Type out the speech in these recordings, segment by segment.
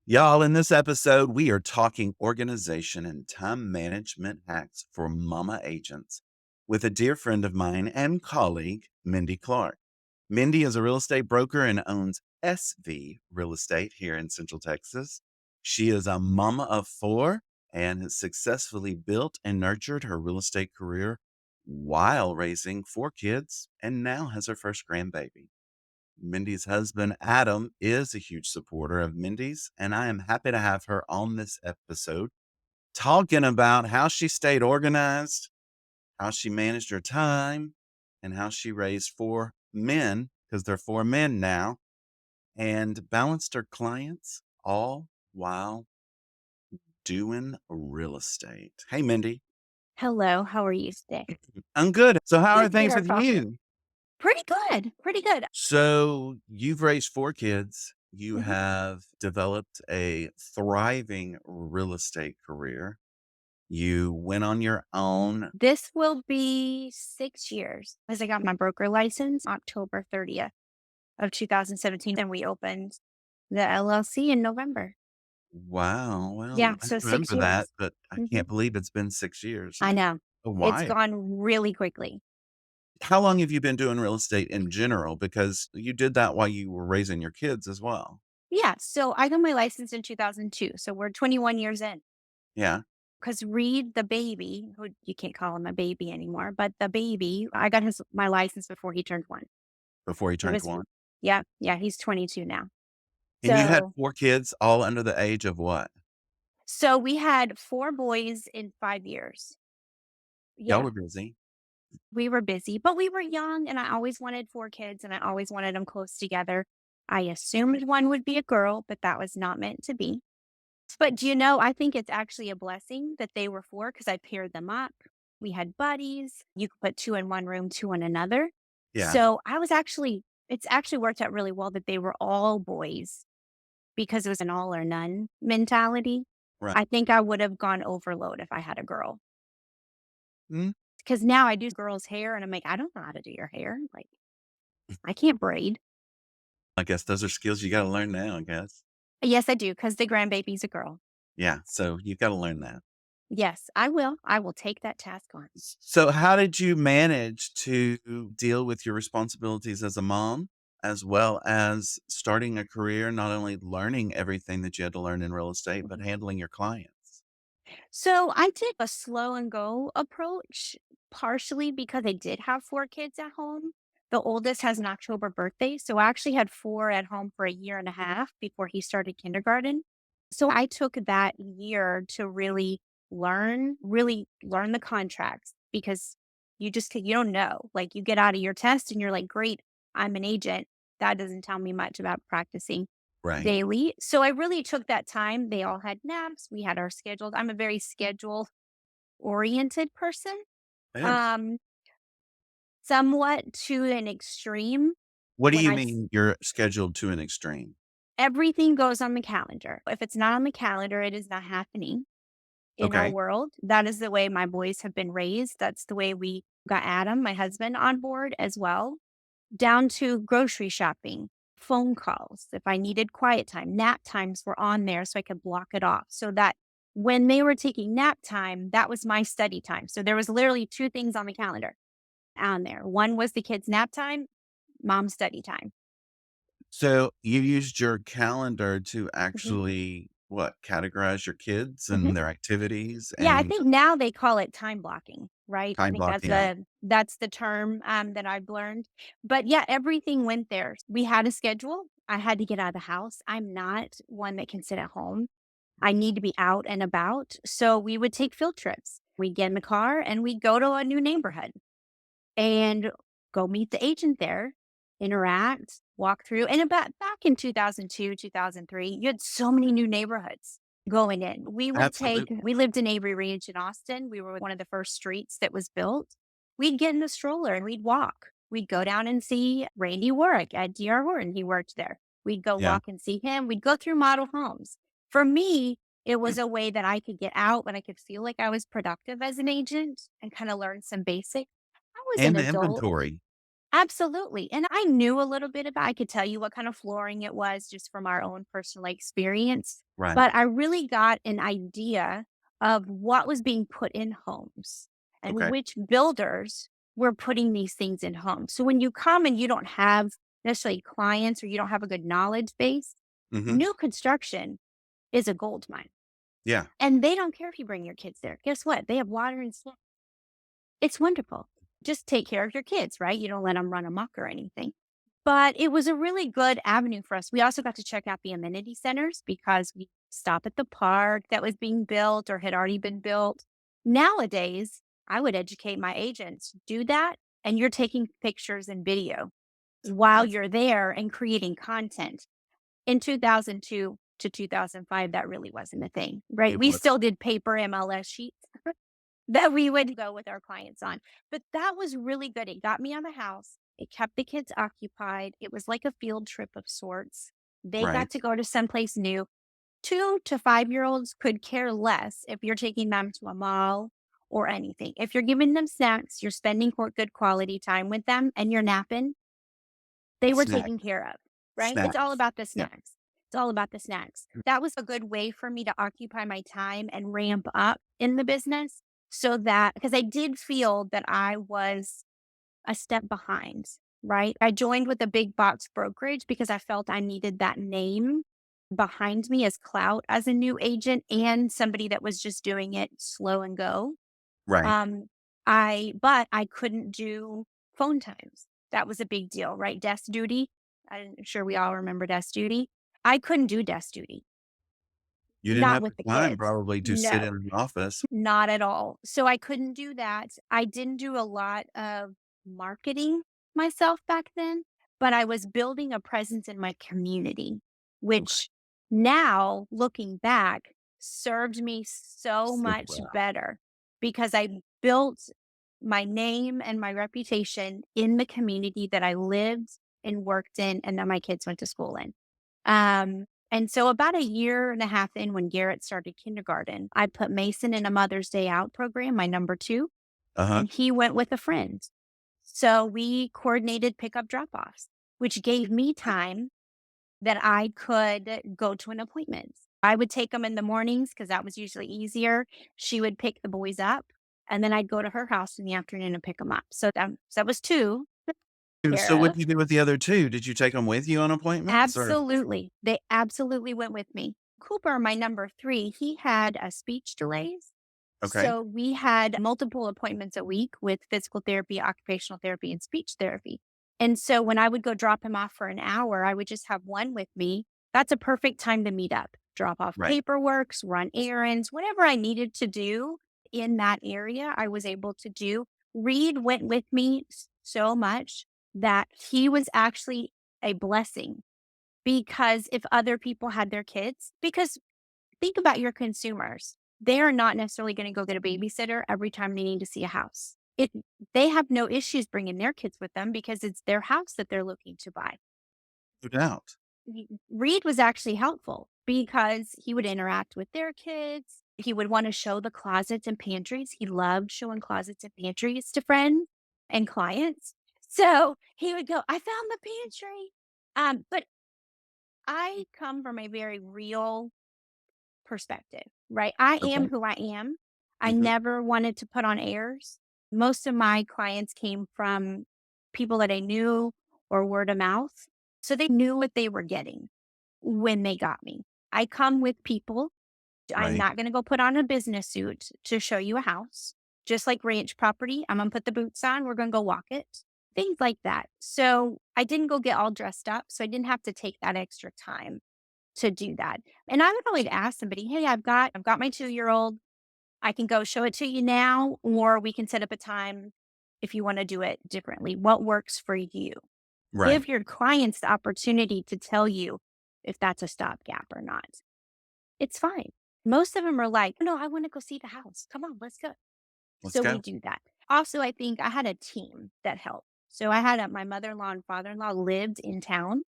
Y'all, in this episode, we are talking organization and time management hacks for mama agents with a dear friend of mine and colleague, Mendy Clark. Mendy is a real estate broker and owns SV Real Estate here in Central Texas. She is a mama of four and has successfully built and nurtured her real estate career while raising four kids and now has her first grandbaby. Mindy's husband, Adam, is a huge supporter of Mindy's, and I am happy to have her on this episode talking about how she stayed organized, how she managed her time, and how she raised four men, because they're four men now, and balanced her clients all while doing real estate. Hey, Mindy. Hello, how are you today? I'm good. So, how are Good to things hear with from you. you? Pretty good, pretty good. So you've raised four kids. You Mhm. have developed a thriving real estate career. You went on your own. This will be 6 years as I got my broker license October 30th of 2017, and we opened the LLC in November. Wow. Well, Yeah, I so 6 remember that, years. but I Mhm. can't believe it's been 6 years. I know. Oh, It's why? gone really quickly. How long have you been doing real estate in general? Because you did that while you were raising your kids as well. Yeah, so I got my license in 2002, so we're 21 years in. Yeah. Because Reed, the baby, who you can't call him a baby anymore, but the baby, I got my license before he turned 1. Before you It turned was one. yeah, he's 22 now. And you had So four kids all under the age of what? so we had 4 boys in 5 years. Y'all Yeah, were busy. we were busy, but we were young, and I always wanted 4 kids, and I always wanted them close together. I assumed one would be a girl, but that was not meant to be. But do you know, I think it's actually a blessing that they were 4 because I paired them up. We had buddies. You could put 2 in one room, 2 in another. Yeah. So I was actually it's actually worked out really well that they were all boys because it was an all or none mentality. Right. I think I would have gone overload if I had a girl. Mm, 'Cause now I do girls' hair and I'm like, "I don't know how to do your hair." Like, I can't braid. I guess those are skills you got to learn now, I guess. Yes, I do, 'cause the grandbaby's a girl. Yeah, so you've gotta learn that. Yes, I will. I will take that task on. So how did you manage to deal with your responsibilities as a mom, as well as starting a career, not only learning everything that you had to learn in real estate, but Mhm. handling your clients? So, I did a slow and go approach, partially because I did have 4 kids at home. The oldest has an October birthday, so I actually had 4 at home for a year and a half before he started kindergarten. So, I took that year to really learn the contracts because you don't know. Like, you get out of your test and you're like, "Great, I'm an agent." That doesn't tell me much about practicing Right. daily. So I really took that time. They all had naps. We had our schedules. I'm a very schedule oriented person. Yeah. Um, Somewhat to an extreme. What do When you I s- mean you're scheduled to an extreme? Everything goes on the calendar. If it's not on the calendar, it is not happening in our Okay. world. That is the way my boys have been raised. That's the way we got Adam, my husband, on board as well. Down to grocery shopping, phone calls, if I needed quiet time, nap times were on there so I could block it off so that when they were taking nap time, that was my study time. So there was literally 2 things on the calendar on there. One was the kids' nap time, mom's study time. So you used your calendar to Mhm, actually, what, categorize your kids mhm. and their activities Yeah, I and think now they call it time blocking, right? I time think blocking out? that's the term, that I've learned. But yeah, everything went there. We had a schedule. I had to get out of the house. I'm not one that can sit at home. I need to be out and about. So we would take field trips. We'd get in the car and we'd go to a new neighborhood and go meet the agent there, interact, walk through. And about back in 2002, 2003, you had so many new neighborhoods going in. Absolutely. We lived in Avery Range in Austin. We were one of the first streets that was built. We'd get in the stroller and we'd walk. We'd go down and see Randy Warwick at D.R. Horton. He worked there. We'd go Yeah. walk and see him. We'd go through model homes. For me, it was a way that I could get out and I could feel like I was productive as an agent and kind of learn some basics. I was an And the adult. inventory. Absolutely, and I knew a little bit about I could tell you what kind of flooring it was just from our own personal experience, Right. but I really got an idea of what was being put in homes and Okay. which builders were putting these things in homes. So when you come and you don't have necessarily clients or you don't have a good knowledge base, Hmm. new construction is a gold mine, Yeah. and they don't care if you bring your kids there. Guess what? They have water and stuff. It's wonderful. Just take care of your kids, right? You don't let them run amok or anything. But it was a really good avenue for us. We also got to check out the amenity centers because we stop at the park that was being built or had already been built. Nowadays, I would educate my agents, do that, and you're taking pictures and video while That's you're there and creating content. In 2002 to 2005, that really wasn't a thing, right? it We was still did paper MLS sheets that we would go with our clients on. But that was really good. It got me on the house. It kept the kids occupied. It was like a field trip of sorts. They right. got to go to someplace new. 2 to 5-year-olds could care less if you're taking them to a mall or anything. If you're giving them snacks, you're spending good quality time with them, and you're napping, they were Snack. taken care of, right? It's all Snacks. about the Yeah. snacks. It's all about the snacks. That was a good way for me to occupy my time and ramp up in the business so that because I did feel that I was a step behind, right? I joined with a big box brokerage because I felt I needed that name behind me as clout as a new agent and somebody that was just doing it slow and go. Right. Um, but I couldn't do phone times. That was a big deal, right? Desk duty. I'm sure we all remember desk duty. I couldn't do desk duty, You didn't not have with the the time kids. probably to sit No, in an office. not at all. So I couldn't do that. I didn't do a lot of marketing myself back then, but I was building a presence in my community, Okay. which now looking back served me so Super much well. better because I built my name and my reputation in the community that I lived and worked in and that my kids went to school in. And so about a year and a half in when Garrett started kindergarten, I put Mason in a Mother's Day Out program, my number two, Uh-huh. and he went with a friend. So we coordinated pickup drop offs, which gave me time that I could go to an appointment. I would take them in the mornings because that was usually easier. She would pick the boys up, and then I'd go to her house in the afternoon and pick them up. So that was two So care what'd of. you do with the other 2? Did you take them with you on appointments or Absolutely. They absolutely went with me. Cooper, my number 3, he had a speech delays. okay. So we had multiple appointments a week with physical therapy, occupational therapy, and speech therapy. And so when I would go drop him off for an hour, I would just have one with me. That's a perfect time to meet up, drop off Right. paperworks, run errands, whatever I needed to do in that area, I was able to do. Reed went with me so much that he was actually a blessing because if other people had their kids, because think about your consumers. They are not necessarily going to go get a babysitter every time they need to see a house. They have no issues bringing their kids with them because it's their house that they're looking to buy. No doubt. Reed was actually helpful because he would interact with their kids. He would want to show the closets and pantries. He loved showing closets and pantries to friends and clients. So he would go, I found the pantry. But I come from a very real perspective, right? I am Okay. who I am. I Mhm. never wanted to put on airs. Most of my clients came from people that I knew or word of mouth. So they knew what they were getting when they got me. I come with people. I'm Right. not going to go put on a business suit to show you a house. Just like ranch property, I'm going to put the boots on. We're going to go walk it. Things like that. So I didn't go get all dressed up. So I didn't have to take that extra time to do that. And I would always ask somebody, "Hey, I've got my 2-year-old. I can go show it to you now, or we can set up a time if you want to do it differently. What works for you?" Right. Give your clients the opportunity to tell you if that's a stopgap or not. It's fine. Most of them are like, "No, I want to go see the house. Come on, let's go." Let's So we go. do that. Also, I think I had a team that helped. So I had my mother-in-law and father-in-law lived in town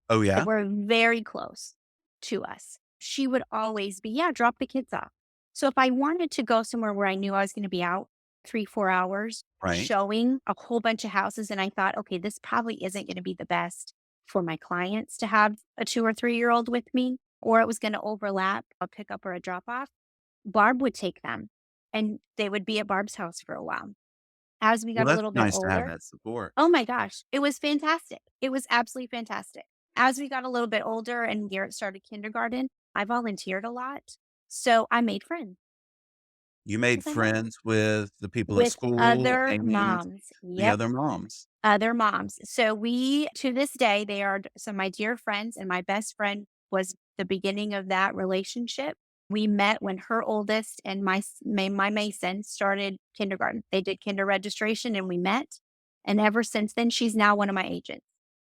Oh, that yeah? were very close to us. She would always be, "Yeah, drop the kids off." So if I wanted to go somewhere where I knew I was gonna be out, 3, 4 hours Right. showing a whole bunch of houses, and I thought, "Okay, this probably isn't gonna be the best for my clients to have a 2 or 3-year-old with me, or it was gonna overlap a pickup or a drop off." Barb would take them, and they would be at Barb's house for a while. As we Well, got a that's little bit nice to have older, that support. oh my gosh, it was fantastic. It was absolutely fantastic. As we got a little bit older and Garrett started kindergarten, I volunteered a lot, so I made friends You made because I love friends with the people at with school other and moms. the Yep, other moms. other moms. So we to this day, they are some of my dear friends, and my best friend was the beginning of that relationship. We met when her oldest and my Mason started kindergarten. They did kinder registration and we met. And ever since then, she's now one of my agents.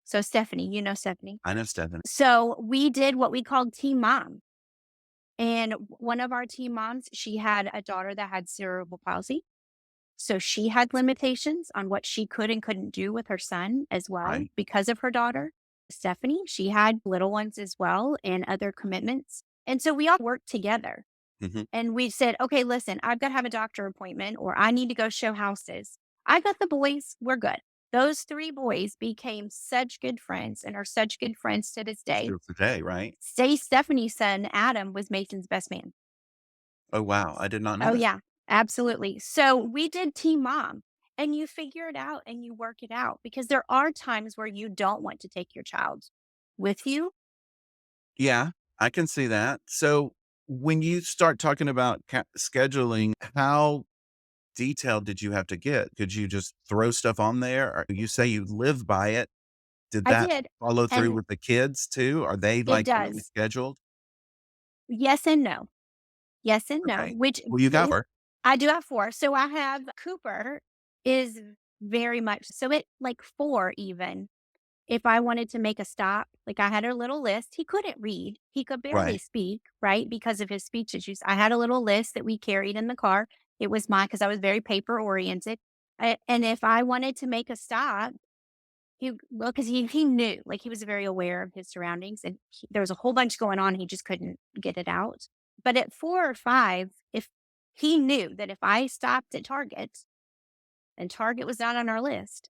So Stephanie, you know Stephanie. I know Stephanie. So we did what we called team mom. And one of our team moms, she had a daughter that had cerebral palsy. So she had limitations on what she could and couldn't do with her son as well Right. because of her daughter. Stephanie, she had little ones as well and other commitments. And so we all worked together Mhm. and we said, okay, listen, I've got to have a doctor appointment or I need to go show houses. I got the boys. We're good. Those 3 boys became such good friends and are such good friends to this day. Still today, right? Say Stephanie's son, Adam, was Mason's best man. Oh, wow. I did not know Oh, that. yeah, absolutely. So we did Team Mom, and you figure it out and you work it out because there are times where you don't want to take your child with you. Yeah, I can see that. So, when you start talking about scheduling, how detailed did you have to get? Could you just throw stuff on there? Or you say you live by it. Did I that did, follow through and with the kids too? Are they, it like, really does. scheduled? Yes and no. Yes and no, Okay. which Well, you got 4. I do have 4. So I have Cooper is very much so it like 4 even. If I wanted to make a stop, like, I had a little list. He couldn't read. He could barely Right. speak, right, because of his speech issues. I had a little list that we carried in the car. It was mine because I was very paper oriented. And if I wanted to make a stop, because he knew, like, he was very aware of his surroundings, and there was a whole bunch going on, he just couldn't get it out. But at 4 or 5, if he knew that if I stopped at Target, and Target was not on our list,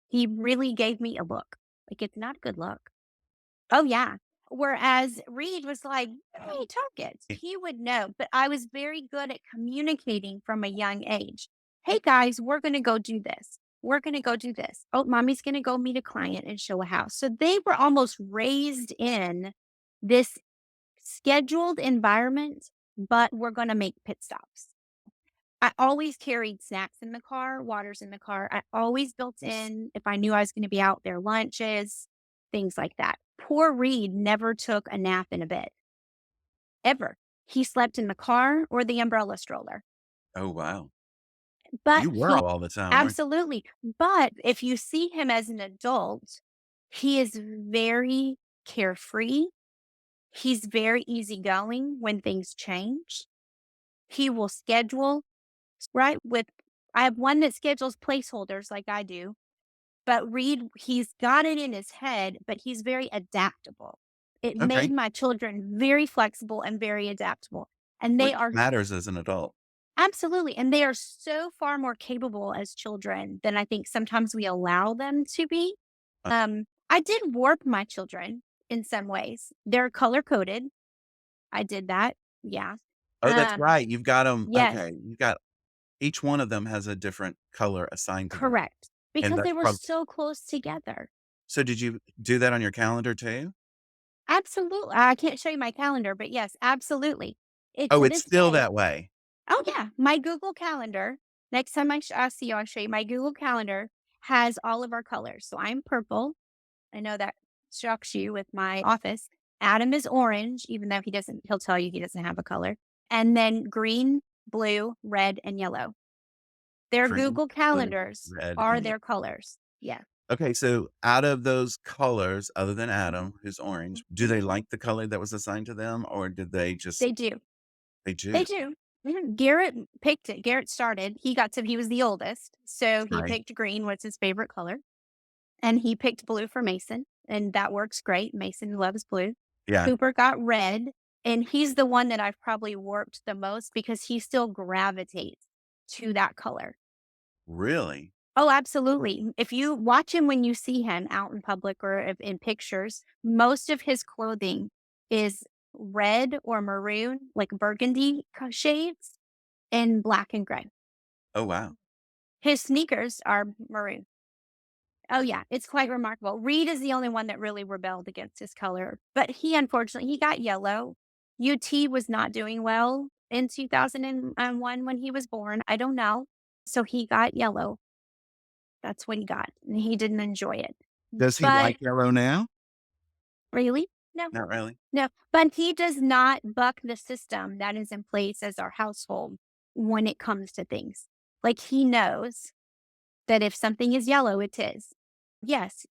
he really gave me a look. Like, it's not a good look. Oh, yeah. Whereas Reed was like, "Hey, Target." He would know, but I was very good at communicating from a young age. "Hey, guys, we're gonna go do this. We're gonna go do this. Oh, mommy's gonna go meet a client and show a house." So they were almost raised in this scheduled environment, but we're gonna make pit stops. I always carried snacks in the car, waters in the car. I always built in, if I knew I was gonna be out there, lunches, things like that. Poor Reed never took a nap in a bed, ever. He slept in the car or the umbrella stroller. Oh, wow. But You were he out all the time, weren't you? absolutely. But if you see him as an adult, he is very carefree. He's very easygoing when things change. He will schedule, right? With I have one that schedules placeholders like I do. But Reed, he's got it in his head, but he's very adaptable. It made Okay. my children very flexible and very adaptable, and they Which are matters as an adult. absolutely, and they are so far more capable as children than I think sometimes we allow them to be. Uh, I did warp my children in some ways. They're color coded. I did that. Yeah. oh, that's right. You've got them. Yes, Okay. You've got each one of them has a different color assigned to them, correct. and Because they that's were prob so close together. so did you do that on your calendar too? Absolutely. I can't show you my calendar, but yes, absolutely. It Oh, to it's this still day. that way. Oh, yeah. My Google Calendar, next time I see you, I'll show you. My Google Calendar has all of our colors. So I'm purple. I know that shocks you with my office. Adam is orange, even though he'll tell you he doesn't have a color. And then green, blue, red, and yellow. Their Green, Google blue, calendars red, are and yellow. their colors. Yeah. Okay, so out of those colors, other than Adam, who's orange, do Mhm. they like the color that was assigned to them, or did they just They do. they They do? do. Mhm. Garrett picked it. Garrett started. He was the oldest. So he Right. picked green, what's his favorite color. And he picked blue for Mason, and that works great. Mason loves blue. Yeah. Cooper got red, and he's the one that I've probably warped the most because he still gravitates. to that color. Really? Oh, absolutely. If you watch him when you see him out in public or if in pictures, most of his clothing is red or maroon, like burgundy shades, and black and gray. Oh, wow. His sneakers are maroon. Oh, yeah, it's quite remarkable. Reed is the only one that really rebelled against his color, but he unfortunately he got yellow. UT was not doing well in 2001 when he was born. I don't know. So he got yellow. That's what he got, and he didn't enjoy it. Does he But like yellow now? really? No, Not really. no. But he does not buck the system that is in place as our household when it comes to things. Like he knows that if something is yellow, it is. Yes,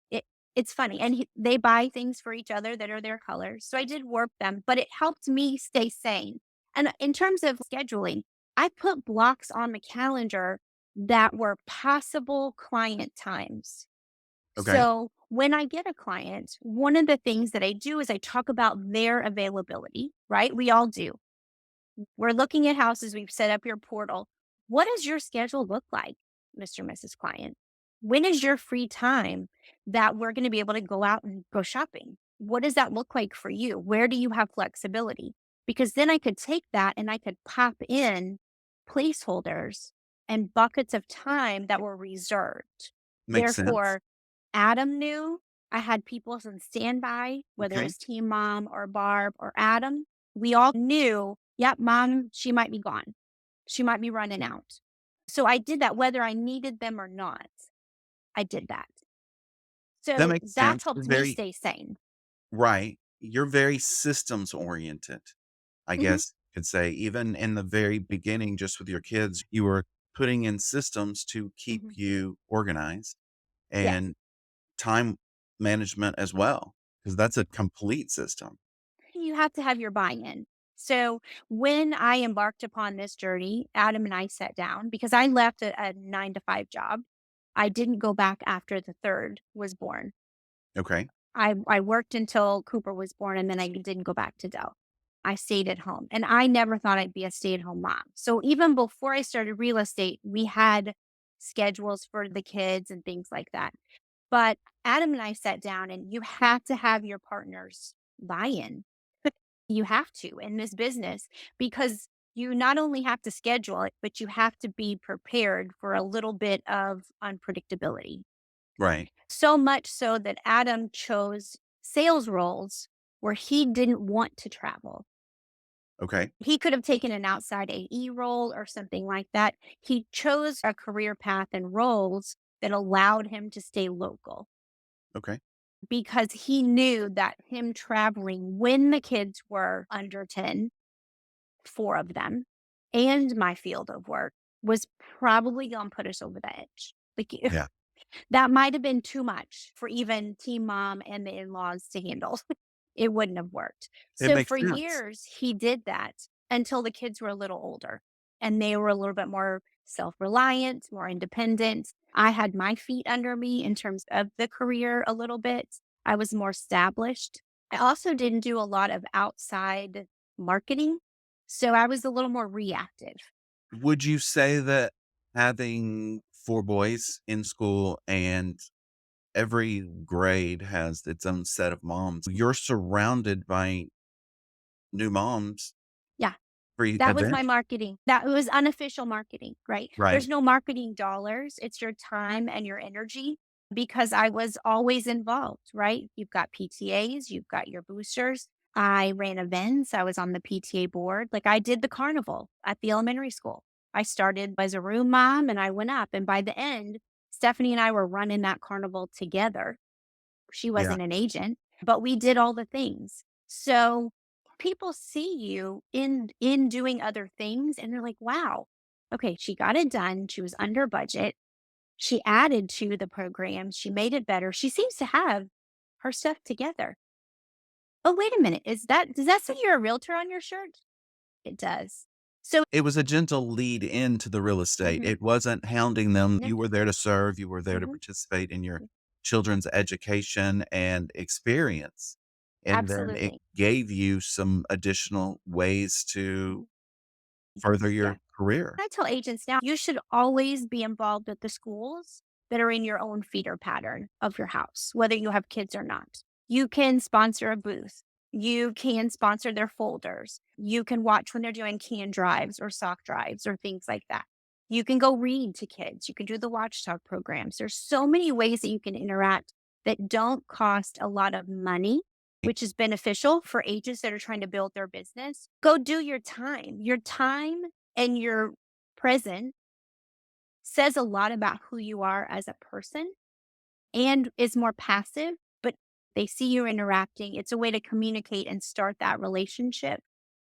it's funny, and they buy things for each other that are their colors, so I did warp them, but it helped me stay sane. And in terms of scheduling, I put blocks on the calendar that were possible client times. Okay. So when I get a client, one of the things that I do is I talk about their availability, right? We all do. We're looking at houses, we've set up your portal. What does your schedule look like, Mr. and Mrs. Client? When is your free time that we're going to be able to go out and go shopping? What does that look like for you? Where do you have flexibility? Because then I could take that and I could pop in placeholders and buckets of time that were reserved. Makes sense. Therefore, Adam knew I had people on standby, whether it Okay. was Team Mom or Barb or Adam. We all knew, yep, mom, she might be gone. She might be running out. So I did that whether I needed them or not. I did that. That So makes that sense. You're helped me very stay sane. right. You're very systems oriented, I Mhm, guess you could say. Even in the very beginning, just with your kids, you were putting in systems to keep mhm. you organized Yes. and time management as well, because that's a complete system. You have to have your buy-in. So when I embarked upon this journey, Adam and I sat down because I left a 9 to 5 job. I didn't go back after the third was born. Okay. I worked until Cooper was born, and then I didn't go back to Dell. I stayed at home, and I never thought I'd be a stay-at-home mom. So even before I started real estate, we had schedules for the kids and things like that. But Adam and I sat down, and you have to have your partner's buy-in. You have to in this business because you not only have to schedule it, but you have to be prepared for a little bit of unpredictability. Right. So much so that Adam chose sales roles where he didn't want to travel. Okay. He could have taken an outside AE role or something like that. He chose a career path and roles that allowed him to stay local Okay. because he knew that him traveling when the kids were under 10, four of them, and my field of work was probably going to put us over the edge. Like, Yeah. that might have been too much for even team mom and the in-laws to handle. It wouldn't have worked. It So makes for sense. years, he did that until the kids were a little older and they were a little bit more self-reliant, more independent. I had my feet under me in terms of the career a little bit. I was more established. I also didn't do a lot of outside marketing, so I was a little more reactive. Would you say that having 4 boys in school and every grade has its own set of moms, you're surrounded by new moms Yeah. every That was my event, marketing. That was unofficial marketing, right? There's right? no marketing dollars. It's your time and your energy because I was always involved, right? You've got PTAs, you've got your boosters. I ran events. I was on the PTA board. Like I did the carnival at the elementary school. I started as a room mom and I went up. And by the end, Stephanie and I were running that carnival together. She Yeah. wasn't an agent, but we did all the things. So people see you in doing other things and they're like, "Wow. Okay, she got it done. She was under budget. She added to the program. She made it better. She seems to have her stuff together." Oh, wait a minute. Does that say you're a realtor on your shirt? It does. So, It was a gentle lead into the real estate. mhm, It wasn't hounding them. yeah, You were there to serve, you were there to mhm, participate in your children's education and experience, and then it absolutely. gave you some additional ways to Mhm, further your yeah. career. I tell agents now, you should always be involved with the schools that are in your own feeder pattern of your house, whether you have kids or not. You can sponsor a booth. You can sponsor their folders. You can watch when they're doing can drives or sock drives or things like that. You can go read to kids. You can do the watchdog programs. There's so many ways that you can interact that don't cost a lot of money, which is beneficial for agents that are trying to build their business. Go do your time. Your time and your present says a lot about who you are as a person and is more passive, but they see you interacting. It's a way to communicate and start that relationship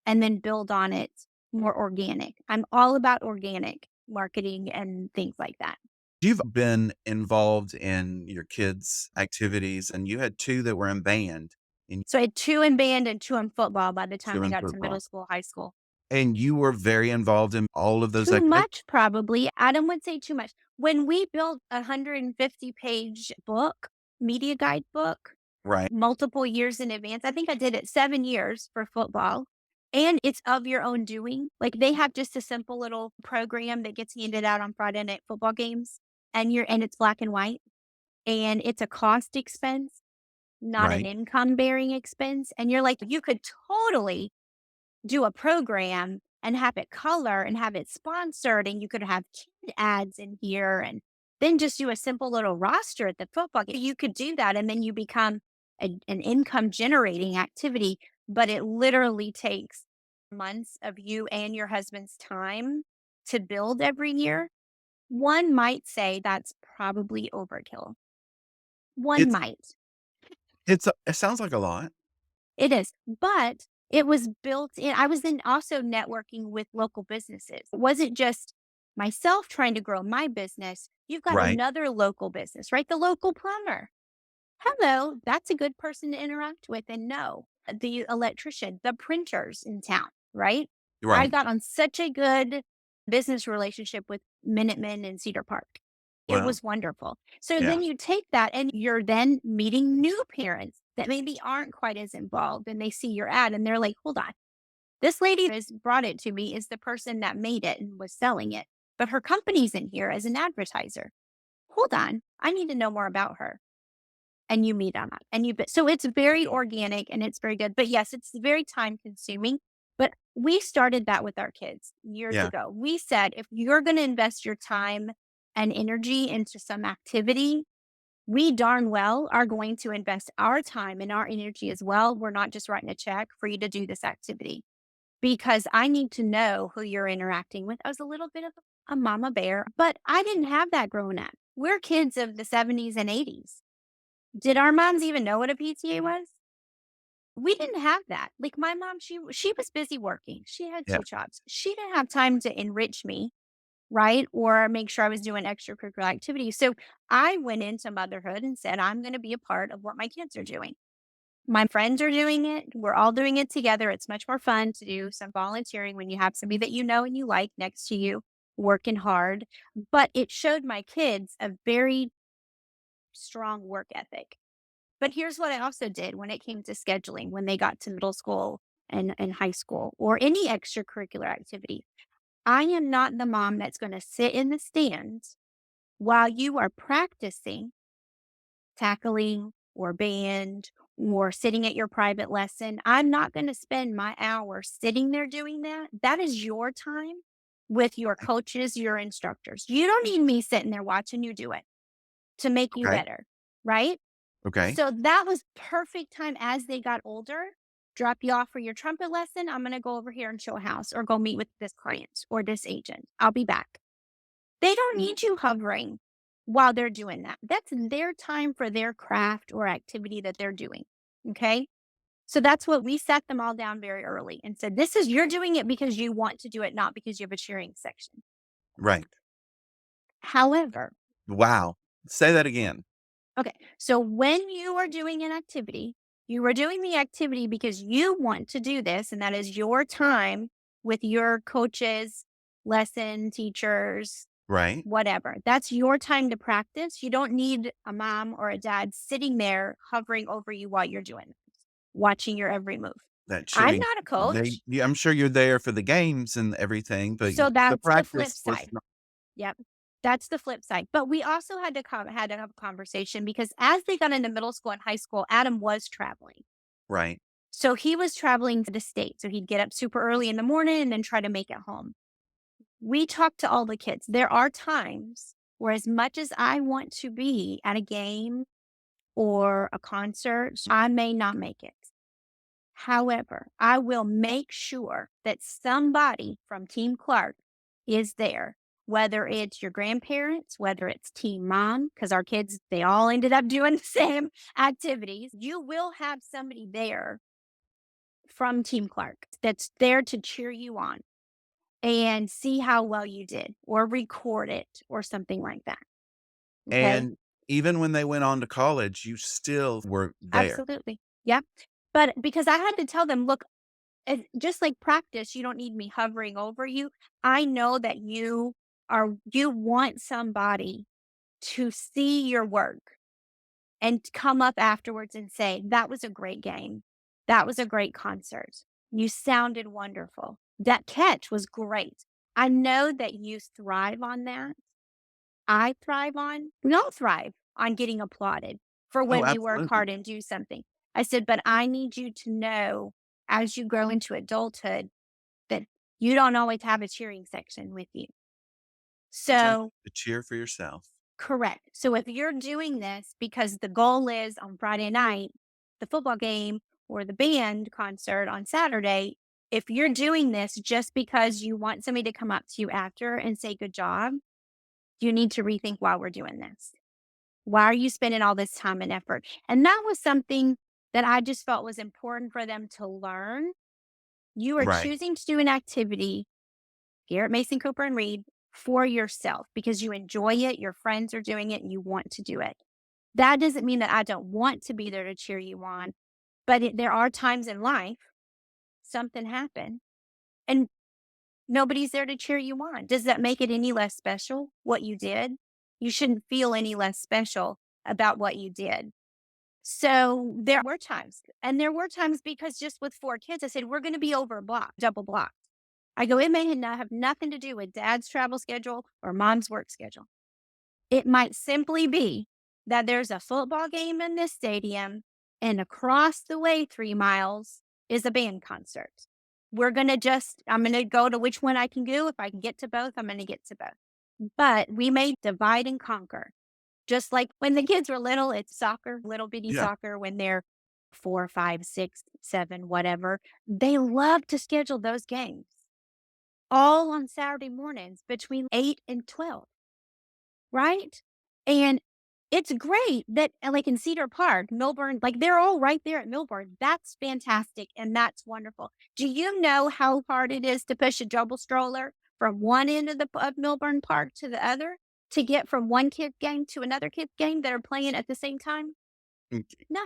and then build on it more organic. I'm all about organic marketing and things like that. You've been involved in your kids' activities, and you had 2 that were in band and So I had two in band and two in football by the time 2 they in got to football. middle school, high school. And you were very involved in all of those Too activities? much, probably. Adam would say too much. When we built a 150-page book, media guide book, Right, multiple years in advance. I think I did it 7 years for football, and it's of your own doing. Like, they have just a simple little program that gets handed out on Friday night football games, and it's black and white, and it's a cost expense, not an right. income-bearing expense, and you're like, you could totally do a program and have it color and have it sponsored, and you could have kid ads in here and then just do a simple little roster at the football game. You could do that, and then you become an income generating activity, but it literally takes months of you and your husband's time to build every year. One might say that's probably overkill. One It's might. it sounds like a lot. It is, but it was built in. I was then also networking with local businesses. It wasn't just myself trying to grow my business. You've got Right, another local business, right? The local plumber. Hello, that's a good person to interact with and know. The electrician, the printers in town, right? I right. got on such a good business relationship with Minutemen in Cedar Park. It Wow. was wonderful. So Yeah. then you take that and you're then meeting new parents that maybe aren't quite as involved and they see your ad and they're like, hold on, this lady has brought it to me is the person that made it and was selling it, but her company's in here as an advertiser. Hold on, I need to know more about her and you meet on that and so it's very organic and it's very good. But yes, it's very time consuming. But we started that with our kids years Yeah. ago. We said, if you're going to invest your time and energy into some activity, we darn well are going to invest our time and our energy as well. We're not just writing a check for you to do this activity because I need to know who you're interacting with. I was a little bit of a mama bear, but I didn't have that growing up. We're kids of the 70s and 80s. Did our moms even know what a PTA was? We didn't have that. Like my mom, she was busy working. She had Yeah. 2 jobs. She didn't have time to enrich me, right? Or make sure I was doing extracurricular activities. So I went into motherhood and said, I'm going to be a part of what my kids are doing. My friends are doing it. We're all doing it together. It's much more fun to do some volunteering when you have somebody that you know and you like next to you working hard. But it showed my kids a very strong work ethic. But here's what I also did when it came to scheduling when they got to middle school and high school or any extracurricular activity. I am not the mom that's going to sit in the stands while you are practicing tackling or band or sitting at your private lesson. I'm not going to spend my hour sitting there doing that. That is your time with your coaches, your instructors. You don't need me sitting there watching you do it to make you Okay. better, right? Okay. So that was perfect time as they got older. Drop you off for your trumpet lesson. I'm going to go over here and show a house or go meet with this client or this agent. I'll be back. They don't need you hovering while they're doing that. That's their time for their craft or activity that they're doing. Okay. So that's what we set them all down very early and said, this is, you're doing it because you want to do it, not because you have a cheering section. Right. However, Wow. Say that again. okay. So when you are doing an activity, you are doing the activity because you want to do this, and that is your time with your coaches, lesson teachers, Right. whatever. That's your time to practice. You don't need a mom or a dad sitting there hovering over you while you're doing it, watching your every move. that I'm cheering. not a coach, Yeah, I'm sure you're there for the games and everything, but so the that's the flip practice was side. not Yep. That's the flip side. But we also had to have a conversation because as they got into middle school and high school, Adam was traveling. right. So he was traveling to the state. So he'd get up super early in the morning and then try to make it home. We talked to all the kids. There are times where as much as I want to be at a game or a concert, I may not make it. However, I will make sure that somebody from Team Clark is there, whether it's your grandparents, whether it's Team Mom, because our kids, they all ended up doing the same activities. You will have somebody there from Team Clark that's there to cheer you on and see how well you did or record it or something like that. Okay. And even when they went on to college, you still were there. Absolutely. Yeah. But because I had to tell them, look, just like practice, you don't need me hovering over you. I know that you want somebody to see your work and come up afterwards and say, "That was a great game. That was a great concert. You sounded wonderful. That catch was great." I know that you thrive on that. We all thrive on getting applauded for Oh, when we work absolutely. hard and do something. I said, "But I need you to know as you grow into adulthood that you don't always have a cheering section with you." Sometimes So, to cheer for yourself. correct. So if you're doing this because the goal is on Friday night, the football game or the band concert on Saturday, if you're doing this just because you want somebody to come up to you after and say good job, you need to rethink why we're doing this. Why are you spending all this time and effort? And that was something that I just felt was important for them to learn. You are Right. choosing to do an activity, Garrett Mason Cooper and Reed, for yourself because you enjoy it, your friends are doing it, and you want to do it. That doesn't mean that I don't want to be there to cheer you on, but there are times in life something happened and nobody's there to cheer you on. Does that make it any less special what you did? You shouldn't feel any less special about what you did. So there were times, and there were times because just with 4 kids, I said, "We're gonna be overblocked, double blocked." I go, "It may not have nothing to do with dad's travel schedule or mom's work schedule. It might simply be that there's a football game in this stadium, and across the way 3 miles is a band concert. I'm gonna go to which one I can go. If I can get to both, I'm gonna get to both." But we may divide and conquer. Just like when the kids were little, it's soccer, little bitty Yeah. soccer when they're 4, 5, 6, 7, whatever. They love to schedule those games all on Saturday mornings between 8 and 12, right? And it's great that, like in Cedar Park, Milburn, like they're all right there at Milburn. That's fantastic and that's wonderful. Do you know how hard it is to push a double stroller from one end of Milburn Park to the other to get from one kid's game to another kid's game that are playing at the same time? Mm, No.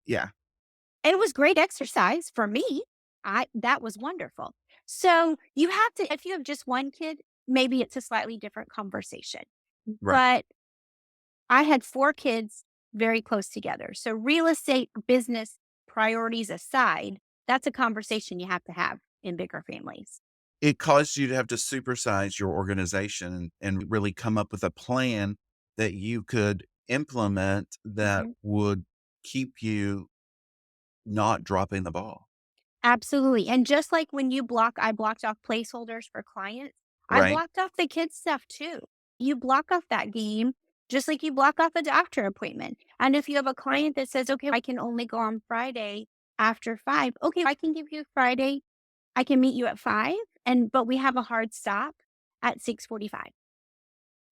yeah. It was great exercise for me. That was wonderful. So you have to, if you have just one kid, maybe it's a slightly different conversation. Right. But I had 4 kids very close together. So real estate business priorities aside, that's a conversation you have to have in bigger families. It caused you to have to supersize your organization and really come up with a plan that you could implement that Mhm. would keep you not dropping the ball. Absolutely. And just like when I blocked off placeholders for clients, I Right. blocked off the kids stuff too. You block off that game just like you block off a doctor appointment. And if you have a client that says, "Okay, I can only go on Friday after 5." Okay, I can give you Friday. I can meet you at 5 but we have a hard stop at 6:45.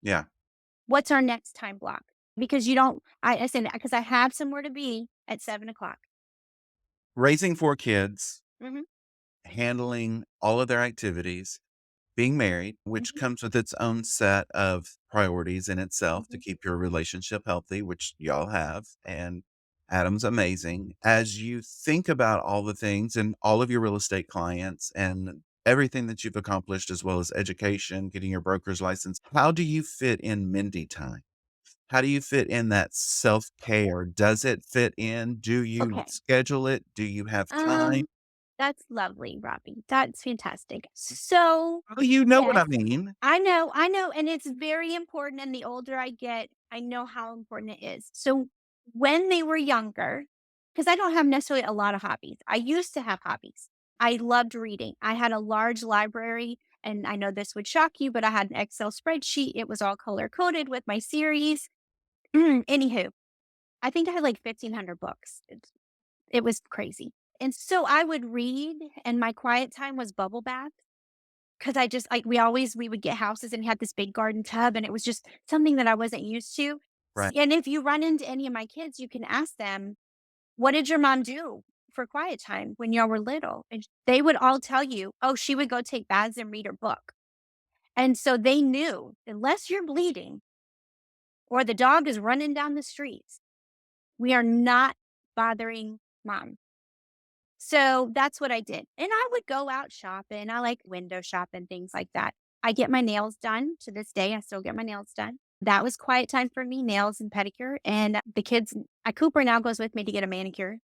Yeah. What's our next time block? Because you don't I said, "Because I have somewhere to be at 7 o'clock." Raising 4 kids, Mhm, handling all of their activities, being married, which mhm, comes with its own set of priorities in itself to mhm. keep your relationship healthy, which y'all have. And Adam's amazing. As you think about all the things and all of your real estate clients and everything that you've accomplished, as well as education, getting your broker's license, how do you fit in Mindy time? How do you fit in that self care? Does it fit in? Do you Okay. schedule it? Do you have Um, time? That's lovely, Robbie. That's fantastic. So, Oh, you know what yes, I mean. I know, and it's very important, and the older I get, I know how important it is. So, when they were younger, because I don't have necessarily a lot of hobbies. I used to have hobbies. I loved reading. I had a large library, and I know this would shock you, but I had an Excel spreadsheet. It was all color coded with my series. Anywho, I think I had like 1,500 books. It was crazy. And so I would read, and my quiet time was bubble bath. 'Cause I just like, we would get houses and had this big garden tub, and it was just something that I wasn't used to. Right. And if you run into any of my kids, you can ask them, "What did your mom do for quiet time when y'all were little?" And they would all tell you, "Oh, she would go take baths and read her book." And so they knew, unless you're bleeding or the dog is running down the streets, we are not bothering mom. So that's what I did. And I would go out shopping. I like window shopping, things like that. I get my nails done to this day. I still get my nails done. That was quiet time for me, nails and pedicure. And the kids, Cooper now goes with me to get a manicure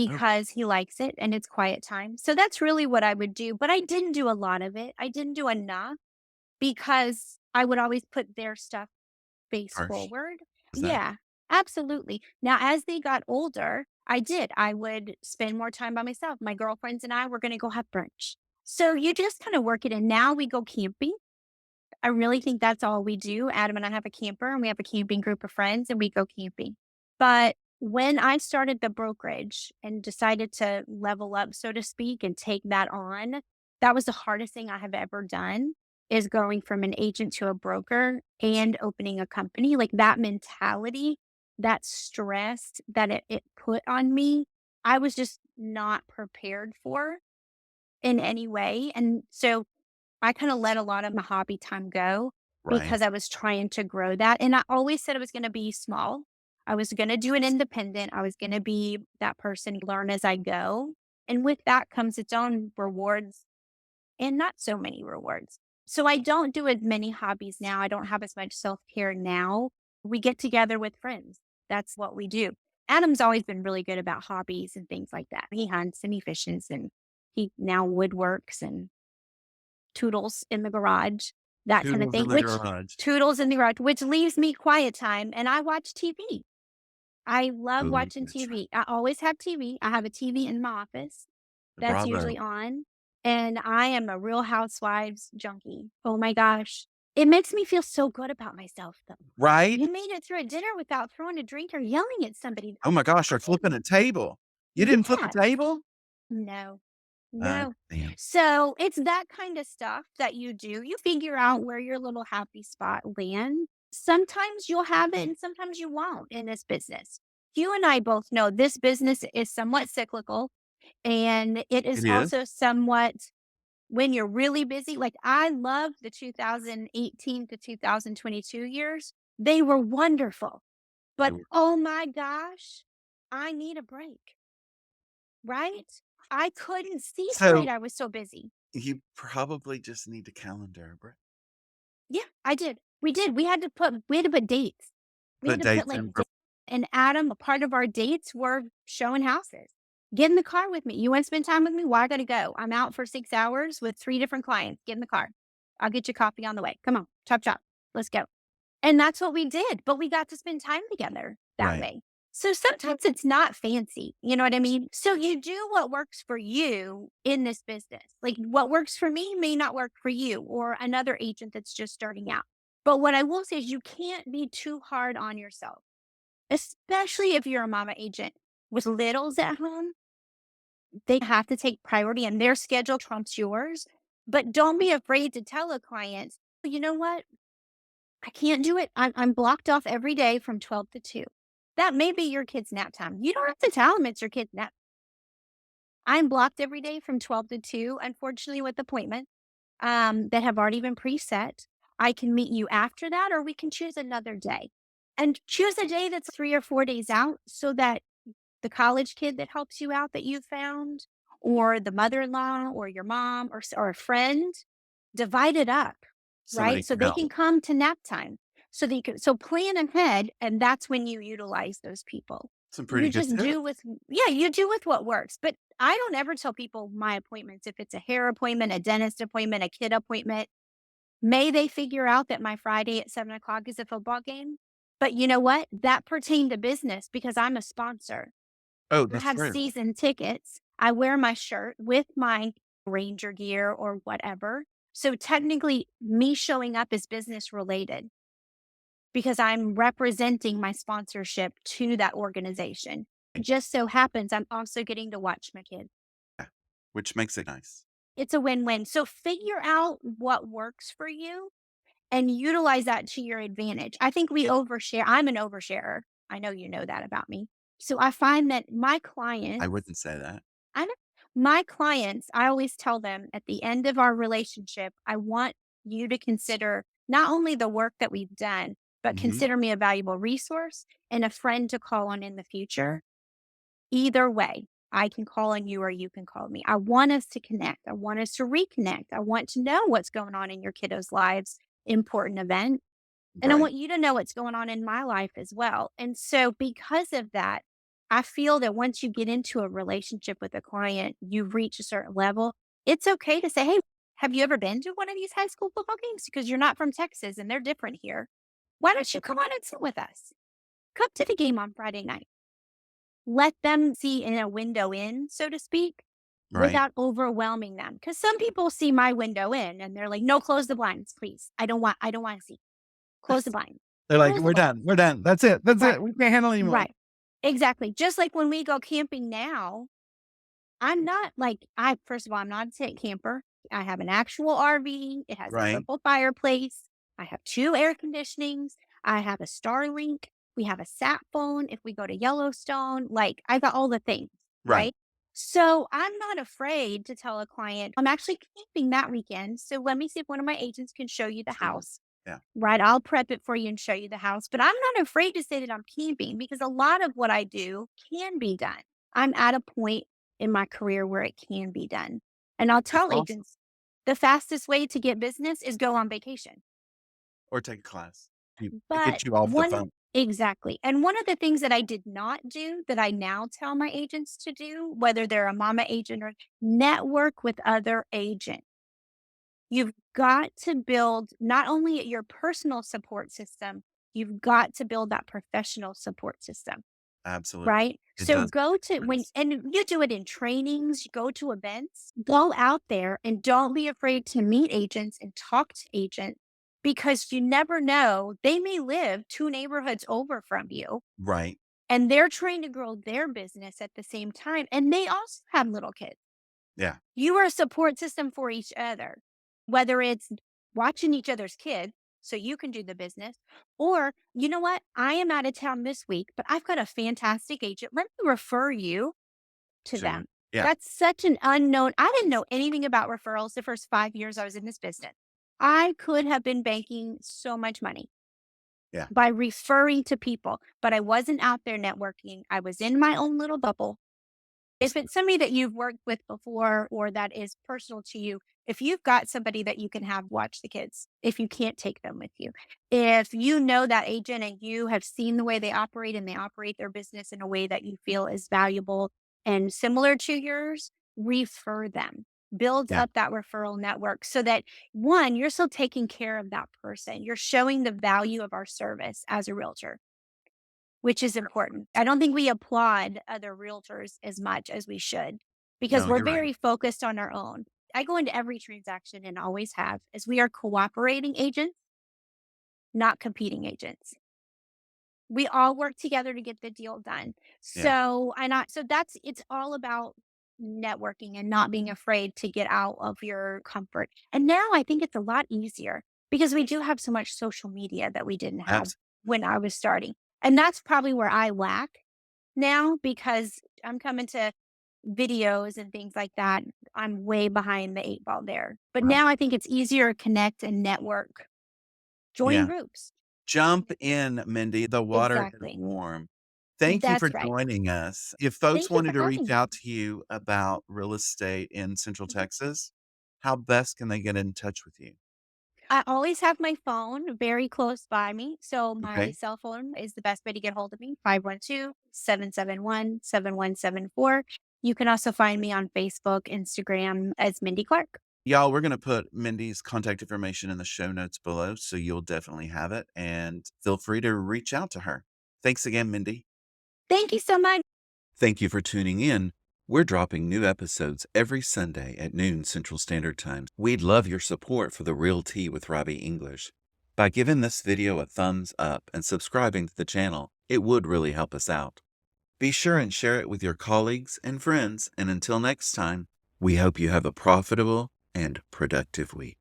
Oh, because he likes it and it's quiet time. So that's really what I would do. But I didn't do a lot of it. I didn't do enough because I would always put their stuff face harsh. forward. Is that Yeah, absolutely. Now, as they got older, I did. I would spend more time by myself. My girlfriends and I were gonna go have brunch. So you just kind of work it in. Now we go camping. I really think that's all we do. Adam and I have a camper and we have a camping group of friends and we go camping. But when I started the brokerage and decided to level up, so to speak, and take that on, that was the hardest thing I have ever done is going from an agent to a broker and opening a company. Like that mentality, that stress that it put on me, I was just not prepared for in any way. And so I kinda let a lot of my hobby time go right? because I was trying to grow that, and I always said it was gonna be small. I was gonna do it independent. I was gonna be that person, learn as I go, and with that comes its own rewards and not so many rewards. So I don't do as many hobbies now. I don't have as much self-care now. We get together with friends. That's what we do. Adam's always been really good about hobbies and things like that. He hunts and he fishes and he now woodworks and toodles in the garage, that kind of Toodles in thing, the which garage. toodles in the garage, which leaves me quiet time and I watch TV. I love Oh, watching that's right. TV. I always have TV. I have a TV in my office that's Bravo. usually on, and I am a Real Housewives junkie. Oh my gosh. It makes me feel so good about myself, though. Right? You made it through a dinner without throwing a drink or yelling at somebody. Oh my gosh, or flipping a table. You didn't flip a Yeah. table? No. No. Damn. So, it's that kind of stuff that you do. You figure out where your little happy spot lands. Sometimes you'll have it and sometimes you won't in this business. You and I both know this business is somewhat cyclical and it is It is. also somewhat when you're really busy. Like I love the 2018 to 2022 years. They were wonderful. They But were oh my gosh, I need a break, right? I couldn't see straight. so I was so busy. you probably just need to calendar a break. Yeah, I did. We did. We had to put dates. We had Put to put dates like in for dates. And Adam, a part of our dates were showing houses. Get in the car with me. You want to spend time with me? Well, I gotta go. I'm out for 6 hours with three different clients. Get in the car. I'll get you coffee on the way. Come on. Chop chop. Let's go. And that's what we did, but we got to spend time together that right. way. So sometimes it's not fancy, you know what I mean? So you do what works for you in this business. Like what works for me may not work for you or another agent that's just starting out. But what I will say is you can't be too hard on yourself, especially if you're a mama agent with littles at home. They have to take priority and their schedule trumps yours. But don't be afraid to tell a client, you know what? I can't do it. I'm blocked off every day from 12 to 2. That may be your kid's nap time. You don't have to tell them it's your kid's nap. I'm blocked every day from 12 to 2, unfortunately, with appointments that have already been preset. I can meet you after that, or we can choose another day. And choose a day that's 3 or 4 days out so that the college kid that helps you out that you found, or the mother-in-law, or your mom, or a friend, divide it up, Somebody right? So can they can help. come to nap time. So they can plan ahead, and that's when you utilize those people. Some pretty You good just do tips. with yeah, you do with what works, but I don't ever tell people my appointments, if it's a hair appointment, a dentist appointment, a kid appointment. May they figure out that my Friday at 7 o'clock is a football game? But you know what? That pertained to business because I'm a sponsor. Oh, I that's have true. season tickets. I wear my shirt with my Ranger gear or whatever. So technically, me showing up is business related because I'm representing my sponsorship to that organization. It just so happens I'm also getting to watch my kids. Yeah, which makes it nice. It's a win win. So figure out what works for you and utilize that to your advantage. I think we overshare. I'm an oversharer. I know you know that about me. So I find that my I clients, wouldn't say that. I know my clients, I always tell them at the end of our relationship, I want you to consider not only the work that we've done, but Mhm. consider me a valuable resource and a friend to call on in the future. Either way, I can call on you or you can call me. I want us to connect. I want us to reconnect. I want to know what's going on in your kiddos' lives, important event. And I Right. want you to know what's going on in my life as well. And so, because of that, I feel that once you get into a relationship with a client, you reach a certain level, it's okay to say, hey, have you ever been to one of these high school football games? Because you're not from Texas and they're different here. Why don't you come on and sit with us? Come to the game on Friday night. Let them see in a window in, so to speak, Right. without overwhelming them. Because some people see my window in and they're like, no, close the blinds, please. I don't want to see. Close the blinds. They're like, Close the "We're blinds. done. We're done. That's it. That's Right. it. We can't handle anymore." Right. Exactly. Just like when we go camping now, I'm not like I first of all, I'm not a tent camper. I have an actual RV. It has a Right. purple fireplace. I have 2 air conditionings. I have a Starlink. We have a sat phone if we go to Yellowstone. Like, I got all the things, Right. right? So, I'm not afraid to tell a client, "I'm actually camping that weekend, so let me see if one of my agents can show you the Sure. house." Yeah. Right, I'll prep it for you and show you the house, but I'm not afraid to say that I'm camping because a lot of what I do can be done. I'm at a point in my career where it can be done. And I'll That's tell awesome. agents the fastest way to get business is go on vacation. Or take a class. To But get you off the one phone. exactly. And one of the things that I did not do that I now tell my agents to do, whether they're a mama agent or network with other agents. You've got to build not only your personal support system, you've got to build that professional support system. Absolutely. Right? It So does go make to a when difference. and you do it in trainings, you go to events, go out there and don't be afraid to meet agents and talk to agents because you never know. They may live 2 neighborhoods over from you Right. and they're trying to grow their business at the same time. And they also have little kids. Yeah. You are a support system for each other, whether it's watching each other's kids so you can do the business, or you know what? I am out of town this week, but I've got a fantastic agent. Let me refer you to Sure. them. Yeah. That's such an unknown. I didn't know anything about referrals the first 5 years I was in this business. I could have been banking so much money Yeah. by referring to people, but I wasn't out there networking. I was in my own little bubble if it's somebody that you've worked with before or that is personal to you, if you've got somebody that you can have watch the kids, if you can't take them with you, if you know that agent and you have seen the way they operate and they operate their business in a way that you feel is valuable and similar to yours, refer them. Build Yeah. up that referral network so that one, you're still taking care of that person. You're showing the value of our service as a realtor. Which is important. I don't think we applaud other realtors as much as we should because No, we're you're right. very focused on our own. I go into every transaction and always have, as we are cooperating agents, not competing agents. We all work together to get the deal done. Yeah. So that's it's all about networking and not being afraid to get out of your comfort. And now I think it's a lot easier because we do have so much social media that we didn't have Abs when I was starting. And that's probably where I lack now because I'm coming to videos and things like that. I'm way behind the 8 ball there. But Right. now I think it's easier to connect and network. Join Yeah. groups. Jump in, Mindy. The water is Exactly. warm. Thank you for That's right. joining us. If folks Thank you wanted for to reach having me. out to you about real estate in Central Texas, how best can they get in touch with you? I always have my phone very close by me. So my Okay. cell phone is the best way to get hold of me, 512-771-7174. You can also find me on Facebook, Instagram as Mendy Clark. Y'all, we're going to put Mindy's contact information in the show notes below, so you'll definitely have it. And feel free to reach out to her. Thanks again, Mindy. Thank you so much. Thank you for tuning in. We're dropping new episodes every Sunday at noon Central Standard Time. We'd love your support for the Real Tea with Robbie English. By giving this video a thumbs up and subscribing to the channel, it would really help us out. Be sure and share it with your colleagues and friends. And until next time, we hope you have a profitable and productive week.